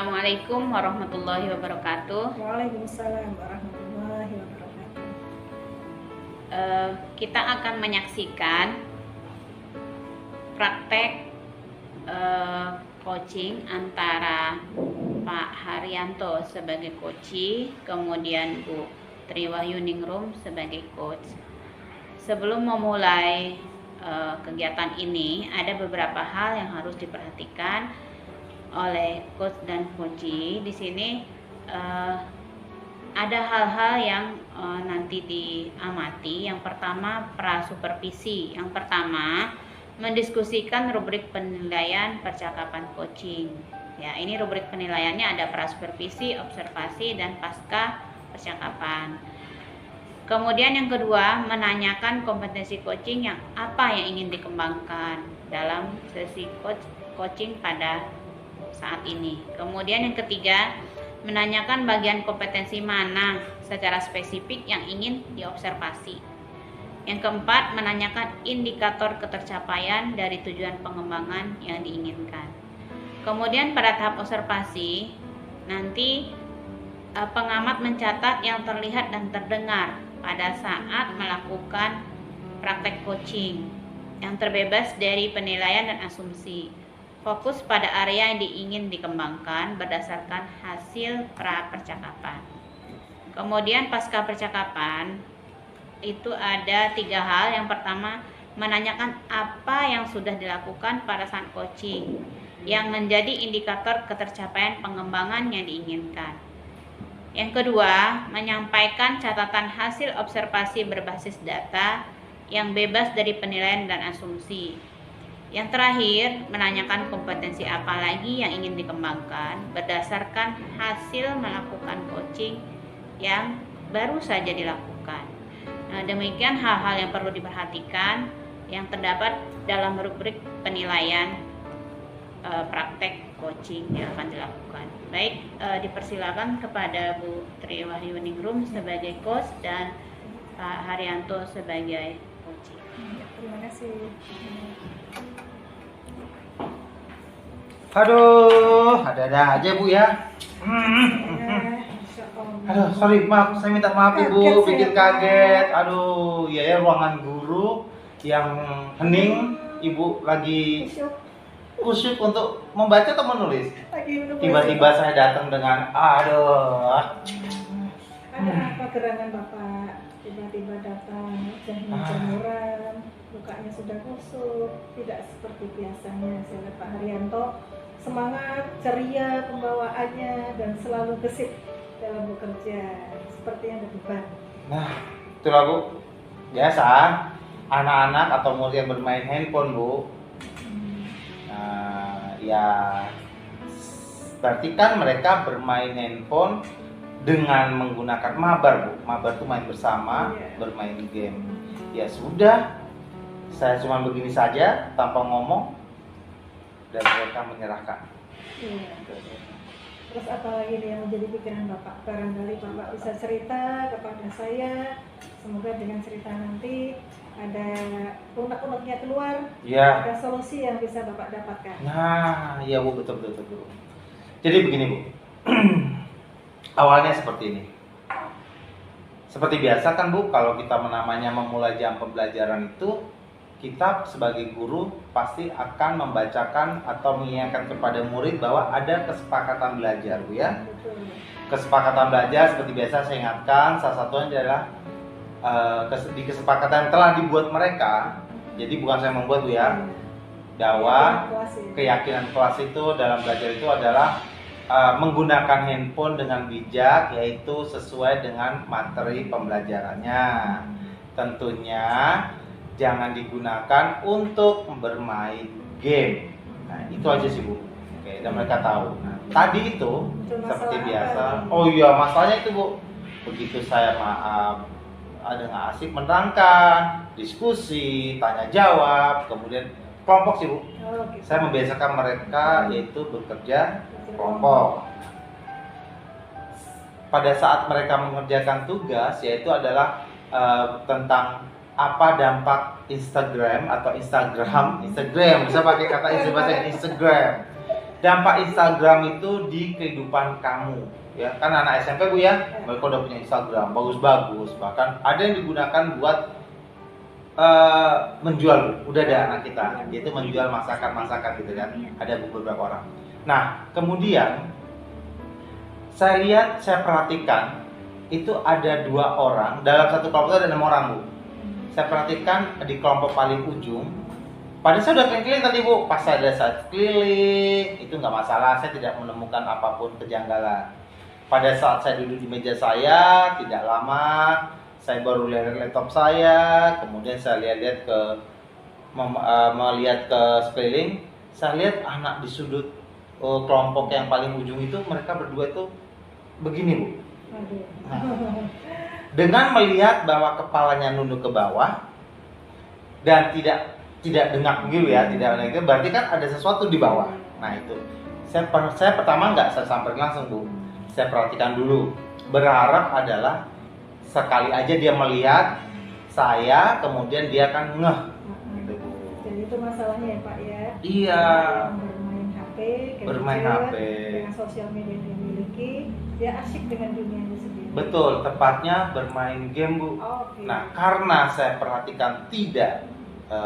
Assalamualaikum warahmatullahi wabarakatuh. Waalaikumsalam warahmatullahi wabarakatuh. Kita akan menyaksikan praktek coaching antara Pak Haryanto sebagai coach, kemudian Bu Triwahyuningrum sebagai coach. Sebelum memulai kegiatan ini, ada beberapa hal yang harus diperhatikan oleh coach dan coachee. Di sini ada hal-hal yang nanti diamati. Yang pertama, prasupervisi. Yang pertama, mendiskusikan rubrik penilaian percakapan coaching. Ya, ini rubrik penilaiannya ada prasupervisi, observasi, dan pasca percakapan. Kemudian yang kedua, menanyakan kompetensi coaching yang apa yang ingin dikembangkan dalam sesi coaching pada saat ini. Kemudian yang ketiga, menanyakan bagian kompetensi mana secara spesifik yang ingin diobservasi. Yang keempat, menanyakan indikator ketercapaian dari tujuan pengembangan yang diinginkan. Kemudian pada tahap observasi, nanti pengamat mencatat yang terlihat dan terdengar pada saat melakukan praktek coaching yang terbebas dari penilaian dan asumsi. Fokus pada area yang ingin dikembangkan berdasarkan hasil pra-percakapan. Kemudian pasca percakapan itu ada 3 hal. Yang pertama, menanyakan apa yang sudah dilakukan pada saat coaching yang menjadi indikator ketercapaian pengembangan yang diinginkan. Yang kedua, menyampaikan catatan hasil observasi berbasis data yang bebas dari penilaian dan asumsi. Yang terakhir, menanyakan kompetensi apa lagi yang ingin dikembangkan berdasarkan hasil melakukan coaching yang baru saja dilakukan. Nah, demikian hal-hal yang perlu diperhatikan yang terdapat dalam rubrik penilaian praktek coaching yang akan dilakukan. Baik, dipersilakan kepada Bu Triwahyuningrum sebagai coach dan Pak Haryanto sebagai coach. Terima kasih. Aduh, ada-ada aja Bu ya. Masya Allah. Aduh, sorry, maaf, saya minta maaf Ibu, bikin kaget. Aduh, ya ruangan guru yang hening, Ibu lagi kusyuk untuk membaca atau menulis. Tiba-tiba saya datang dengan, aduh. Ada apa gerangan Bapak? Tiba-tiba datang, jamuran, mukanya sudah kusut, tidak seperti biasanya. Saya lihat Pak Haryanto semangat, ceria pembawaannya, dan selalu gesit dalam bekerja, seperti yang ada beban. Nah, itulah Bu. Biasa, anak-anak atau murid yang bermain handphone Bu. Nah, ya berarti kan mereka bermain handphone dengan menggunakan mabar Bu. Mabar itu main bersama, bermain game. Ya sudah, saya cuma begini saja tanpa ngomong dan mereka menyerahkan. Iya. Terus apa lagi nih yang menjadi pikiran Bapak? Barangkali Bapak bisa cerita kepada saya. Semoga dengan cerita nanti ada unek-uneknya keluar, Ya. ada solusi yang bisa Bapak dapatkan. Nah, iya Bu, betul. Jadi begini Bu. Awalnya seperti ini. Seperti biasa kan Bu, kalau kita namanya memulai jam pembelajaran itu, kita sebagai guru pasti akan membacakan atau mengingatkan kepada murid bahwa ada kesepakatan belajar Bu ya. Betul. Kesepakatan belajar seperti biasa saya ingatkan, salah satunya adalah di kesepakatan yang telah dibuat mereka. Jadi bukan saya membuat Bu ya, bahwa keyakinan kelas itu dalam belajar itu adalah menggunakan handphone dengan bijak, yaitu sesuai dengan materi pembelajarannya. Tentunya jangan digunakan untuk bermain game. Nah, itu aja sih Bu. Oke, dan mereka tahu. Nah, tadi itu seperti biasa. Oh iya, masalahnya itu Bu. Begitu saya maaf, ada nggak asik menerangkan, diskusi, tanya jawab, kemudian kelompok sih Bu. Saya membiasakan mereka yaitu bekerja kelompok. Pada saat mereka mengerjakan tugas, yaitu adalah tentang apa dampak Instagram atau Instagram bisa pakai kata bahasa Instagram dampak Instagram itu di kehidupan kamu, ya kan anak SMP Bu ya, mereka udah punya Instagram bagus-bagus, bahkan ada yang digunakan buat menjual Bu. Udah ada anak kita, yaitu menjual masakan-masakan gitu kan, ada beberapa orang. Nah kemudian saya lihat, saya perhatikan itu ada 2 orang dalam satu kelompok, ada 6 orang Bu. Saya perhatikan di kelompok paling ujung, pada saya udah keliling tadi Bu, pas ada saat keliling itu nggak masalah, saya tidak menemukan apapun kejanggalan. Pada saat saya duduk di meja saya, tidak lama saya baru lihat laptop saya, kemudian saya lihat melihat ke sekeliling, saya lihat anak di sudut kelompok yang paling ujung itu, mereka berdua itu begini Bu. Nah, dengan melihat bahwa kepalanya nunduk ke bawah dan tidak dengak gitu ya, tidak dengak, berarti kan ada sesuatu di bawah. Nah itu, saya pertama nggak saya samperin langsung Bu, saya perhatikan dulu, berharap adalah sekali aja dia melihat saya, kemudian dia akan ngeh. Gitu Bu. Jadi itu masalahnya ya Pak ya. Iya. Bermain HP, Bermain gadget, HP. dengan sosial media yang dimiliki, dia asyik dengan dunianya sendiri. Betul, tepatnya bermain game Bu. Oke. Nah karena saya perhatikan tidak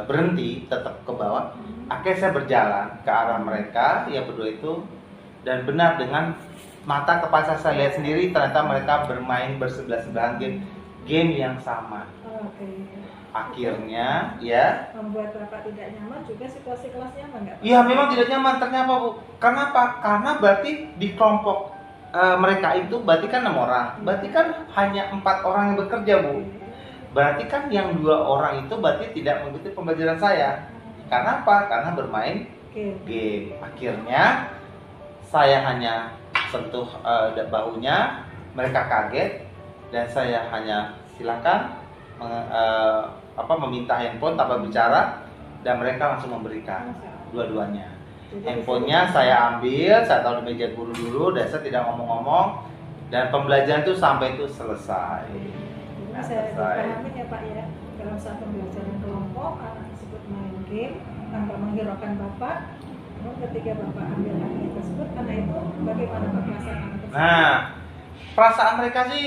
berhenti, tetap ke bawah, akhirnya saya berjalan ke arah mereka yang berdua itu, dan benar dengan mata kepala saya lihat sendiri, ternyata mereka bermain bersebelah-sebelahan game yang sama. Oke. Akhirnya ya, Membuat Bapak tidak nyaman, juga situasi kelas nyaman nggak Pak? iya memang tidak nyaman ternyata Bu. Kenapa? Karena berarti di kelompok mereka itu berarti kan 6 orang, berarti kan hanya 4 orang yang bekerja Bu. Berarti kan yang 2 orang itu berarti tidak mengikuti pembelajaran saya. Karena apa? Karena bermain game. Akhirnya saya hanya sentuh bahunya, mereka kaget, dan saya hanya silakan meminta handphone tanpa bicara, dan mereka langsung memberikan dua-duanya. Handphonenya saya ambil, saya taruh di meja guru dulu, dan saya tidak ngomong-ngomong, dan pembelajaran itu sampai itu selesai. Jadi saya dipahami ya Pak ya, dalam saat pembelajaran kelompok anak tersebut main game tanpa menghiraukan Bapak, namun ketika Bapak ambil anak tersebut, anak itu bagaimana perasaan anak tersebut? Nah, perasaan mereka sih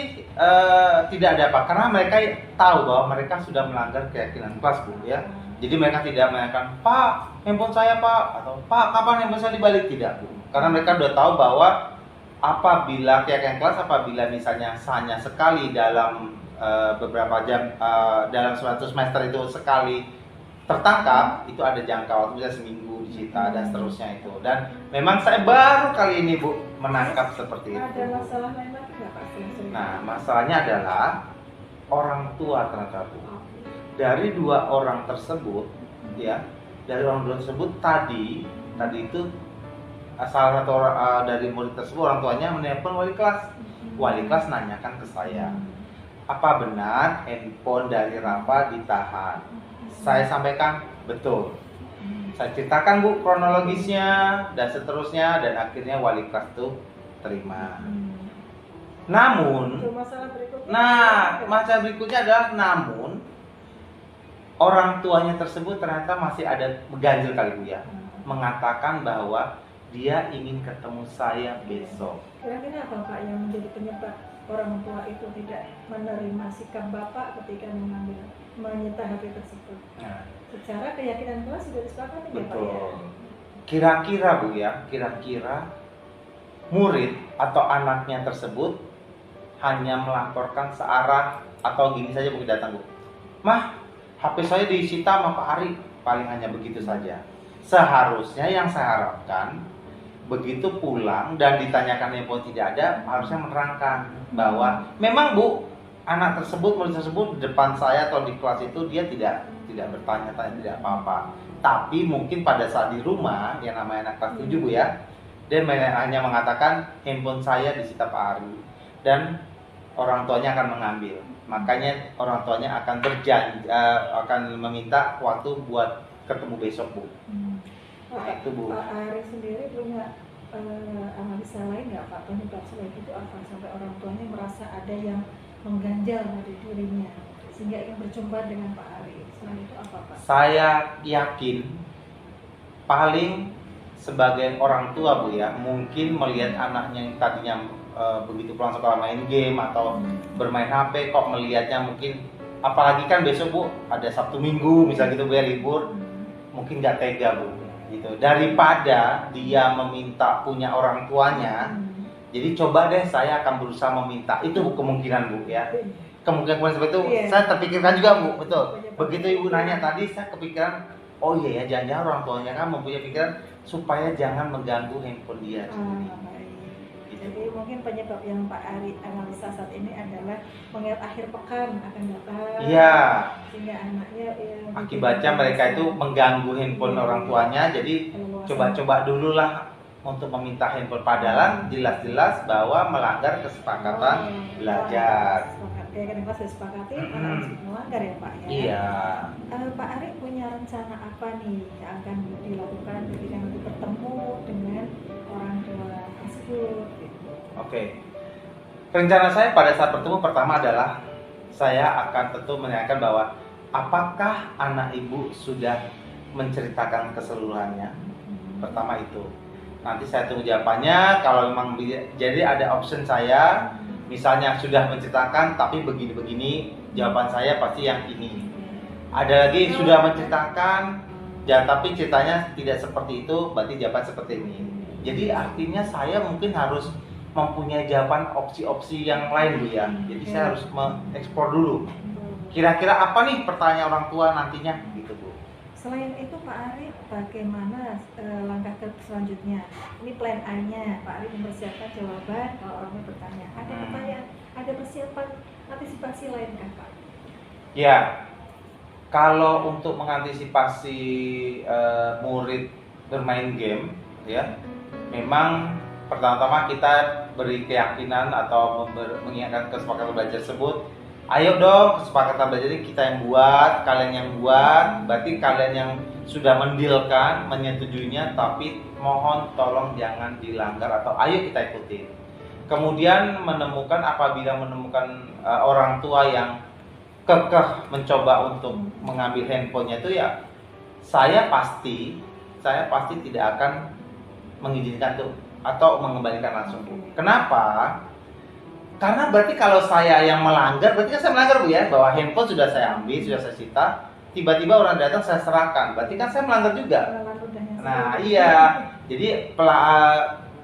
tidak ada apa, karena mereka tahu bahwa mereka sudah melanggar keyakinan kelas Bu ya. Jadi mereka tidak mengatakan, Pak, handphone saya Pak, atau Pak, kapan handphone saya dibalik, tidak Bu. Karena mereka sudah tahu bahwa apabila keyakinan kelas, apabila misalnya hanya sekali dalam beberapa jam, dalam suatu semester itu sekali tertangkap, itu ada jangka waktu bisa seminggu disita dan seterusnya itu. Dan memang saya baru kali ini Bu menangkap seperti itu. Ada masalah lain lagi nggak Pak? Nah, masalahnya adalah orang tua ternyata Bu. Dari 2 orang tersebut, ya, dari orang tersebut tadi itu salah satu orang dari murid tersebut, orang tuanya menelpon wali kelas. Wali kelas nanyakan ke saya, apa benar handphone dari Rafa ditahan? Saya sampaikan betul. Saya ceritakan Bu kronologisnya dan seterusnya, dan akhirnya wali kelas itu terima. Namun, masalah berikutnya adalah namun orang tuanya tersebut ternyata masih ada ganjil kali Bu ya, mengatakan bahwa dia ingin ketemu saya besok. Kira-kira apa Pak yang menjadi penyebab orang tua itu tidak menerima sikap Bapak ketika menyita HP tersebut? Nah, Secara keyakinan kelas sudah disepakati ya Pak ya? betul. Kira-kira Bu ya, kira-kira murid atau anaknya tersebut hanya melaporkan searah atau gini saja mungkin datang Bu, Mah, HP saya disita sama Pak Ari, paling hanya begitu saja. Seharusnya yang saya harapkan begitu pulang dan ditanyakan handphone tidak ada, harusnya menerangkan bahwa memang Bu, anak tersebut, murid tersebut di depan saya atau di kelas itu dia tidak bertanya-tanya, tidak apa-apa. Tapi mungkin pada saat di rumah, yang namanya anak kelas 7 Bu ya, dia hanya mengatakan handphone saya disita Pak Ari, dan orang tuanya akan mengambil. Makanya orang tuanya akan berjanji, akan meminta waktu buat ketemu besok Bu. Nah, itu Bu. Pak Ari sendiri punya analisa lain nggak Pak, penyebab selain itu apa sampai orang tuanya merasa ada yang mengganjal dari dirinya sehingga ingin berjumpa dengan Pak Ari? Selain itu apa Pak? Saya yakin paling sebagai orang tua Bu ya, mungkin melihat anaknya yang tadinya begitu pulang sekolah main game atau bermain HP, kok melihatnya mungkin, apalagi kan besok Bu ada Sabtu Minggu misal gitu Bu ya, libur, mungkin nggak tega Bu gitu. Daripada dia meminta punya orang tuanya, jadi coba deh saya akan berusaha meminta. Itu Bu, kemungkinan Bu ya, kemungkinan seperti itu. Saya terpikirkan juga Bu, betul. Begitu Ibu nanya tadi, saya kepikiran, oh iya ya, jangan-jangan orang tuanya kan mempunyai pikiran supaya jangan mengganggu handphone dia sendiri. Jadi mungkin penyebab yang Pak Ari analisa saat ini adalah mengingat akhir pekan akan datang. Iya. Sehingga anaknya Akibatnya mereka itu mengganggu handphone orang tuanya, jadi coba-coba dulu lah untuk meminta handphone, padahal jelas-jelas bahwa melanggar kesepakatan belajar. Kayak kadang-kadang saya sepakati, melanggar ya Pak ya. Iya. Pak Ari punya rencana apa nih yang akan dilakukan ketika nanti bertemu dengan orang tua tersebut? Oke. Rencana saya pada saat bertemu pertama adalah saya akan tentu menanyakan bahwa apakah anak ibu sudah menceritakan keseluruhannya. Pertama itu. Nanti saya tunggu jawabannya. Kalau memang jadi ada option saya, misalnya sudah menceritakan tapi begini-begini, jawaban saya pasti yang ini. Ada lagi sudah menceritakan, ya tapi ceritanya tidak seperti itu, berarti jawaban seperti ini. Jadi artinya saya mungkin harus mempunyai jawaban opsi-opsi yang lain Bu ya. Jadi saya harus mengeksplor dulu. Kira-kira apa nih pertanyaan orang tua nantinya gitu Bu. Selain itu Pak Ari, bagaimana langkah selanjutnya? Ini plan A-nya, Pak Ari mempersiapkan jawaban kalau orangnya bertanya. Ada pertanyaan, ada persiapan antisipasi lainkah Pak? Ya, kalau untuk mengantisipasi murid bermain game, ya, memang pertama-tama kita beri keyakinan atau mengingatkan kesepakatan belajar tersebut. Ayo dong, kesepakatan belajar ini kita yang buat, kalian yang buat. Berarti kalian yang sudah mendilkan, menyetujuinya, tapi mohon tolong jangan dilanggar atau ayo kita ikutin. Kemudian apabila menemukan orang tua yang kekeh mencoba untuk mengambil handphonenya itu ya, saya pasti tidak akan mengizinkan tuh atau mengembalikan langsung Bu. Kenapa? Karena berarti kalau saya yang melanggar, berarti kan saya melanggar Bu ya, bahwa handphone sudah saya ambil, sudah saya sita, tiba-tiba orang datang saya serahkan, berarti kan saya melanggar juga. Nah iya, jadi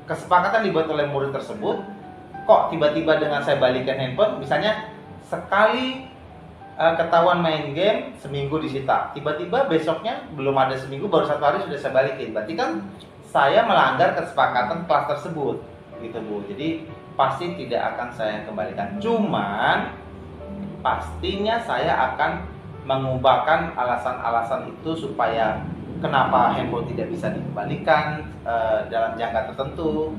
kesepakatan dibuat oleh murid tersebut, kok tiba-tiba dengan saya balikan handphone, misalnya sekali ketahuan main game, seminggu disita, tiba-tiba besoknya belum ada seminggu, baru 1 hari sudah saya balikin, berarti kan saya melanggar kesepakatan kelas tersebut gitu Bu. Jadi pasti tidak akan saya kembalikan. Cuman pastinya saya akan mengubahkan alasan-alasan itu supaya kenapa handphone tidak bisa dikembalikan dalam jangka tertentu,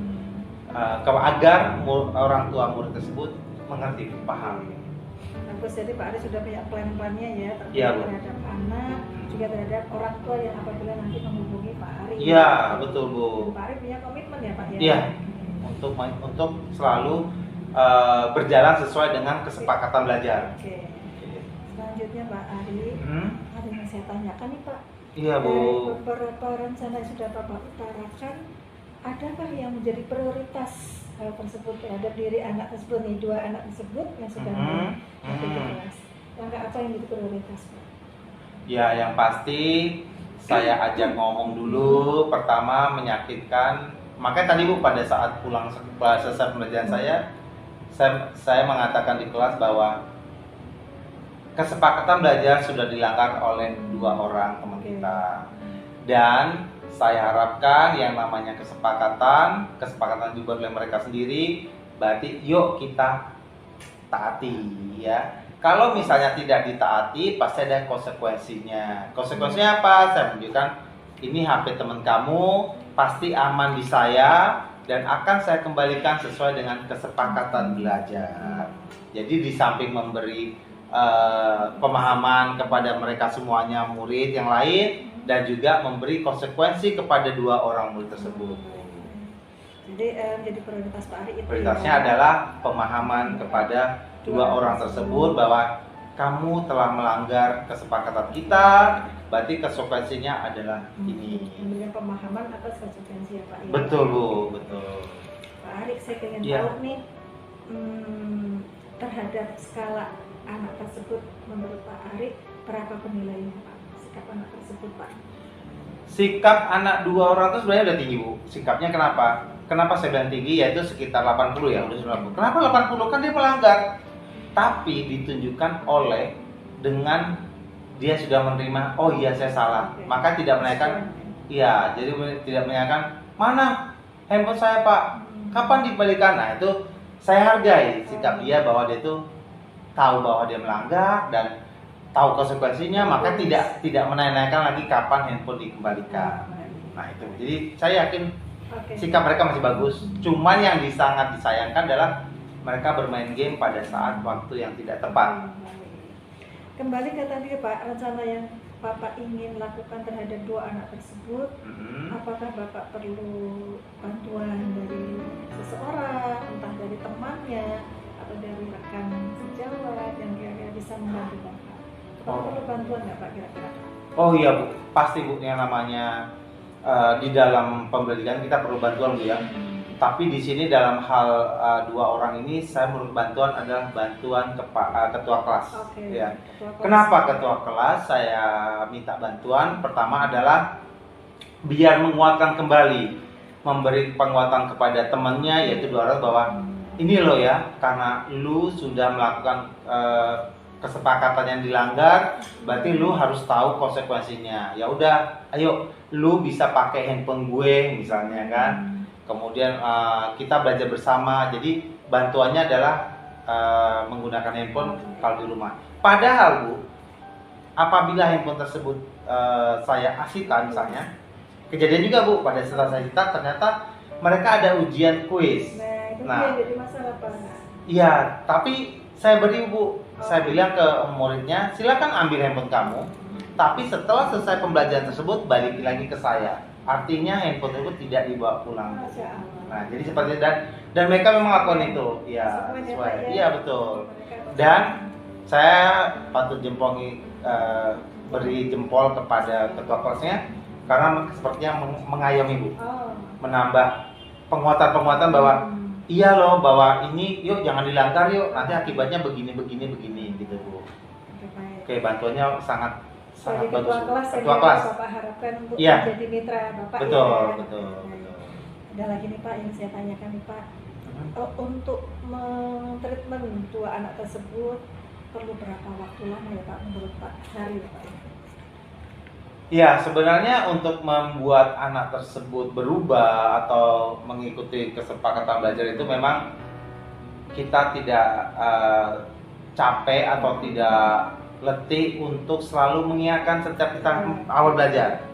agar orang tua murid tersebut mengerti, paham. Bagus, jadi Pak Ari sudah punya plan-plannya ya, terhadap anak, juga terhadap orang tua yang apabila nanti menghubungi Pak Ari. Iya, betul Bu. Pak Ari punya komitmen ya Pak ya? Iya, untuk selalu berjalan sesuai dengan kesepakatan belajar. Oke. Selanjutnya Pak Ari, ada yang saya tanyakan nih Pak. Iya Bu. Dari beberapa rencana yang sudah Bapak utarakan, adakah yang menjadi prioritas hal tersebut terhadap diri anak tersebut nih, 2 anak tersebut yang sudah masuk ke kelas? Langkah apa yang menjadi prioritas Pak? Ya, yang pasti saya ajak ngomong dulu. Pertama meyakinkan. Makanya tadi Bu pada saat pulang selesai pembelajaran saya mengatakan di kelas bahwa kesepakatan belajar sudah dilanggar oleh 2 orang teman kita. Dan saya harapkan yang namanya kesepakatan dibuat oleh mereka sendiri, berarti yuk kita taati ya. Kalau misalnya tidak ditaati, pasti ada konsekuensinya. Konsekuensinya apa? Saya menunjukkan ini HP teman kamu, pasti aman di saya dan akan saya kembalikan sesuai dengan kesepakatan belajar. Jadi di samping memberi pemahaman kepada mereka semuanya murid yang lain, dan juga memberi konsekuensi kepada 2 orang murid tersebut. Jadi menjadi prioritas Pak Ari itu. Prioritasnya adalah pemahaman kepada 2 orang tersebut bahwa kamu telah melanggar kesepakatan kita berarti konsekuensinya adalah ini. Memberikan pemahaman atas konsekuensi ya Pak ya. Betul Bu, betul. Pak Arik, saya pengen Iya. tahu nih terhadap skala anak tersebut menurut Pak Arik berapa penilaiannya Pak? Sikap anak tersebut Pak? Sikap anak 2 orang itu sebenarnya udah tinggi Bu. Sikapnya kenapa? Kenapa saya bilang tinggi? Yaitu sekitar 80 ya, udah 90. Kenapa 80? Kan dia melanggar. Tapi ditunjukkan oleh dengan dia sudah menerima, oh iya saya salah. Oke. Maka tidak menanyakan, iya, jadi tidak menanyakan, mana handphone saya Pak? Kapan dikembalikan? Nah itu saya hargai sikap dia bahwa dia itu tahu bahwa dia melanggar dan tahu konsekuensinya, maka tidak menanyakan lagi kapan handphone dikembalikan. Nah itu, jadi saya yakin Oke. sikap mereka masih bagus. Cuman yang sangat disayangkan adalah mereka bermain game pada saat waktu yang tidak tepat. Kembali ke tadi Pak, rencana yang Bapak ingin lakukan terhadap 2 anak tersebut, apakah Bapak perlu bantuan dari seseorang, entah dari temannya atau dari rekan sejawat yang kira-kira bisa membantu Bapak? Bapak perlu bantuan nggak Pak kira-kira? Oh iya Bu, pasti Bu, yang namanya di dalam pembelajaran kita perlu bantuan Bu ya. Tapi di sini dalam hal 2 orang ini saya menurut bantuan adalah bantuan ketua kelas. Oke. Ya. Ketua kelas. Kenapa ketua kelas saya minta bantuan? Pertama adalah biar menguatkan kembali, memberi penguatan kepada temannya yaitu 2 orang bahwa ini loh ya, karena lu sudah melakukan kesepakatan yang dilanggar, berarti lu harus tahu konsekuensinya. Ya udah, ayo lu bisa pakai handphone gue misalnya kan. Kemudian kita belajar bersama. Jadi bantuannya adalah menggunakan handphone kalau di rumah. Padahal Bu, apabila handphone tersebut saya asihkan misalnya, kejadian juga Bu, pada setelah saya cerita ternyata mereka ada ujian kuis. Nah, itu Nah. dia jadi masalah Pak. Iya, tapi saya beri Bu, saya bilang ke muridnya, silakan ambil handphone kamu, tapi setelah selesai pembelajaran tersebut balik lagi ke saya. Artinya handphone tersebut tidak dibawa pulang. Masya Allah. Nah, jadi seperti itu dan mereka memang melakukan itu. Iya, Sesuai ya, sesuai. Pak, ya. Iya, betul. Mereka Dan saya patut beri jempol kepada ketua kelasnya karena sepertinya mengayomi Bu, Oh. menambah penguatan bahwa iya loh, bahwa ini yuk jangan dilanggar yuk, nanti akibatnya begini gitu Bu. Oke, baik. Oke, bantuannya sangat Dari bagus ketua Bu. kelas yang Ketua kelas. Bapak harapkan untuk Iya. menjadi mitra Bapak. Betul, ya. betul. Ada lagi nih Pak yang saya tanyakan nih Pak. Untuk mentreatment 2 anak tersebut perlu berapa waktu lama ya Pak menurut Pak Hari ya Pak? Ya, sebenarnya untuk membuat anak tersebut berubah atau mengikuti kesepakatan belajar itu memang kita tidak capek atau tidak letih untuk selalu mengingatkan setiap kita awal belajar.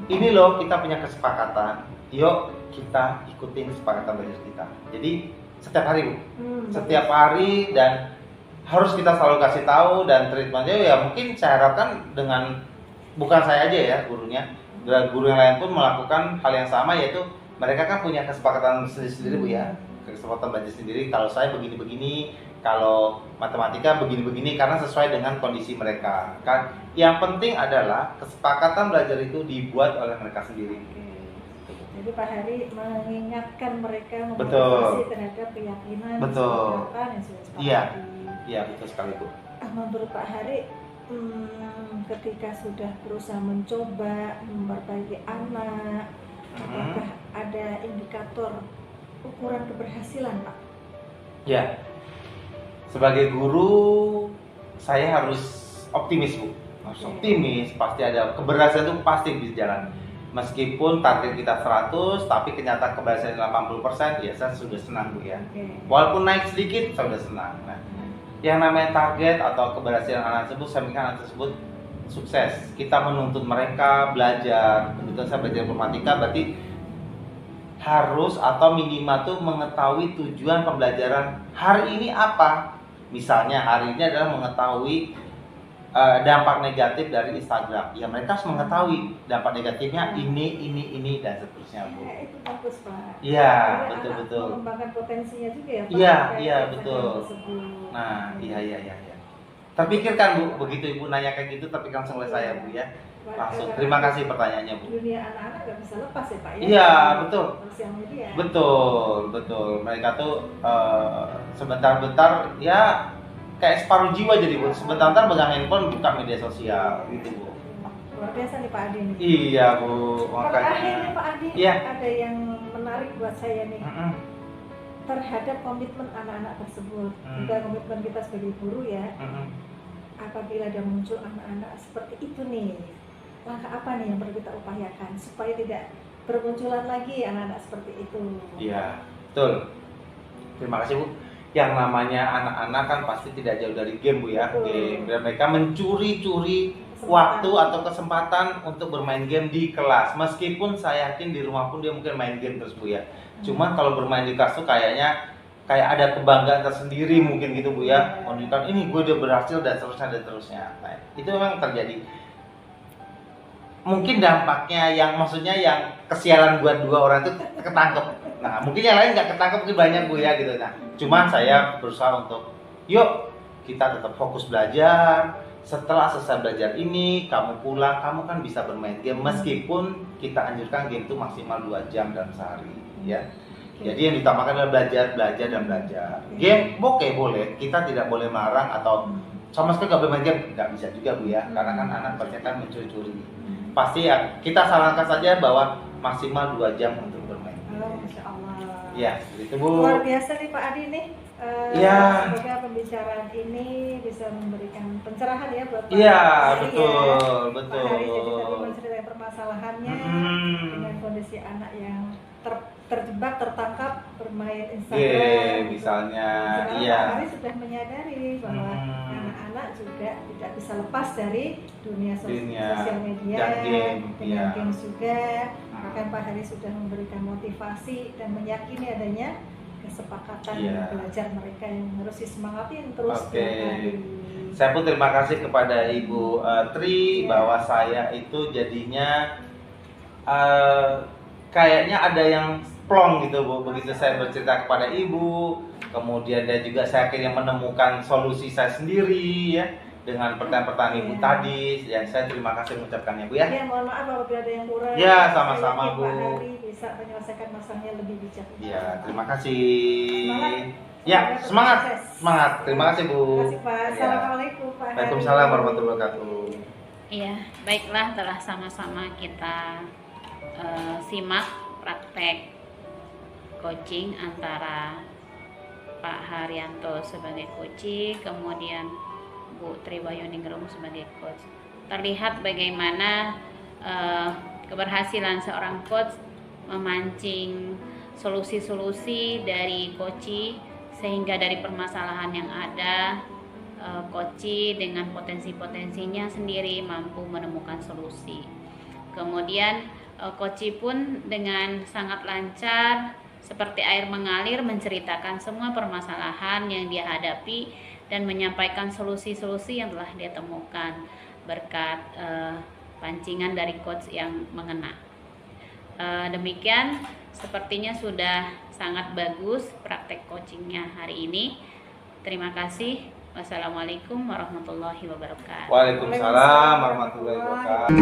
Ini loh kita punya kesepakatan, yuk kita ikutin kesepakatan belajar kita. Jadi setiap hari Bu, setiap hari dan harus kita selalu kasih tahu dan treatmentnya ya mungkin saya harapkan dengan bukan saya aja ya gurunya, guru yang lain pun melakukan hal yang sama yaitu mereka kan punya kesepakatan sendiri-sendiri Bu ya, kesepakatan belajar sendiri. Kalau saya begini-begini, kalau matematika begini-begini karena sesuai dengan kondisi mereka. Kan yang penting adalah kesepakatan belajar itu dibuat oleh mereka sendiri. Jadi Pak Hari mengingatkan mereka Betul. memotivasi terhadap keyakinan Betul. kesepakatan yang sudah sepakati. Iya. Iya betul sekali Bu. Menurut Pak Hari, ketika sudah berusaha mencoba memperbaiki anak, apakah ada indikator ukuran keberhasilan Pak? Ya. Sebagai guru saya harus optimis Bu. Harus optimis, pasti ada keberhasilan itu pasti bisa jalan. Meskipun target kita 100 tapi kenyataan keberhasilan 80%, ya saya sudah senang Bu ya. Walaupun naik sedikit saya sudah senang. Nah, yang namanya target atau keberhasilan anak tersebut, saya ingin anak tersebut sukses. Kita menuntut mereka belajar. Kebetulan saya belajar informatika, berarti harus atau minimal tuh mengetahui tujuan pembelajaran hari ini apa. Misalnya hari ini adalah mengetahui dampak negatif dari Instagram. Ya mereka harus mengetahui dampak negatifnya ini dan seterusnya Bu. Itu bagus Pak. Iya, Jadi betul anak betul. mengembangkan potensinya juga ya Pak. Iya, terkait iya, dengan betul. hal tersebut. Nah, iya. Terpikirkan Bu, begitu Ibu nanya kayak gitu terpikirkan oleh saya Bu ya. langsung. Terima kasih pertanyaannya, Bu. Dunia anak-anak nggak bisa lepas ya Pak ya. Iya, betul. Sosial media. Betul. Mereka tuh sebentar-bentar ya kayak separuh jiwa jadi, Bu. Sebentar-bentar pegang handphone, buka media sosial gitu, Bu. Luar biasa nih Pak Adi nih. Iya, Bu. Terakhir nih Pak Adi, Iya. ada yang menarik buat saya nih. Mm-mm. Terhadap komitmen anak-anak tersebut, Hmm. juga komitmen kita sebagai guru ya. Mm-mm. Apabila ada muncul anak-anak seperti itu nih, langkah apa nih yang perlu kita upayakan supaya tidak bermunculan lagi anak-anak seperti itu? Iya, betul. Terima kasih, Bu. Yang namanya anak-anak kan pasti tidak jauh dari game, Bu ya. Betul. Game. Dan mereka mencuri-curi Kesempatan. waktu atau kesempatan untuk bermain game di kelas. Meskipun saya yakin di rumah pun dia mungkin main game terus, Bu ya. Cuman kalau bermain di kelas tuh kayaknya kayak ada kebanggaan tersendiri mungkin gitu, Bu ya. Menunjukkan ini gue udah berhasil dan seterusnya. Nah, itu memang terjadi. Mungkin dampaknya yang maksudnya yang kesialan buat dua orang itu ketangkep. Nah, mungkin yang lain nggak ketangkep mungkin banyak, Bu ya gitu. Nah, cuman saya berusaha untuk yuk kita tetap fokus belajar. Setelah selesai belajar ini, kamu pulang, kamu kan bisa bermain game meskipun kita anjurkan game itu maksimal 2 jam dalam sehari, ya. Jadi yang ditambahkan adalah belajar dan belajar. Game oke boleh, kita tidak boleh melarang atau sama sekali nggak boleh main game, nggak bisa juga, Bu ya, karena kan anak banyak kan mencuri-curi. Pasti ya kita sarankan saja bahwa maksimal 2 jam untuk bermain game. Oh, Masya Allah. Ya, gitu, Bu. Luar biasa nih Pak Adi nih. Ya. Semoga pembicaraan ini bisa memberikan pencerahan ya buat Pak Iya, Hari betul, ya. betul. Pak Hari jadi tadi menceritakan permasalahannya dengan kondisi anak yang terjebak, tertangkap bermain Instagram. Misalnya, Sekarang iya. Pak Hari sudah menyadari bahwa anak-anak juga tidak bisa lepas dari dunia sosial media dan game, dengan iya. games juga. Bahkan Pak Hari sudah memberikan motivasi dan meyakini adanya kesepakatan Iya. belajar mereka yang harus disemangatin terus Oke. tiap hari. Saya pun terima kasih kepada Ibu Tri bahwa saya itu jadinya kayaknya ada yang plong gitu, Bu. Begitu saya bercerita kepada Ibu, kemudian dan juga saya akhirnya menemukan solusi saya sendiri ya dengan pertanyaan-pertanyaan Ibu Iya. tadi. Ya, saya terima kasih mengucapkannya, Bu ya. Ya, mohon maaf apabila ada yang kurang. Ya, sama-sama, Saya yakin Bu. Pak Hari bisa menyelesaikan masalahnya lebih bijak. Ya, terima kasih. Semangat. Ya, Semoga semangat. sukses. Semangat. Terima kasih, Bu. Terima kasih Pak. Ya. Assalamualaikum Pak Hari. Waalaikumsalam warahmatullahi wabarakatuh. Iya, baiklah telah sama-sama kita simak praktek coaching antara Pak Haryanto sebagai coach, kemudian Bu Triwayuningrum sebagai coach. Terlihat bagaimana keberhasilan seorang coach memancing solusi-solusi dari coach sehingga dari permasalahan yang ada coach dengan potensi-potensinya sendiri mampu menemukan solusi. Kemudian coach pun dengan sangat lancar seperti air mengalir menceritakan semua permasalahan yang dia hadapi dan menyampaikan solusi-solusi yang telah dia temukan berkat pancingan dari coach yang mengena. Demikian sepertinya sudah sangat bagus praktek coachingnya hari ini. Terima kasih. Wassalamualaikum warahmatullahi wabarakatuh. Waalaikumsalam warahmatullahi wabarakatuh.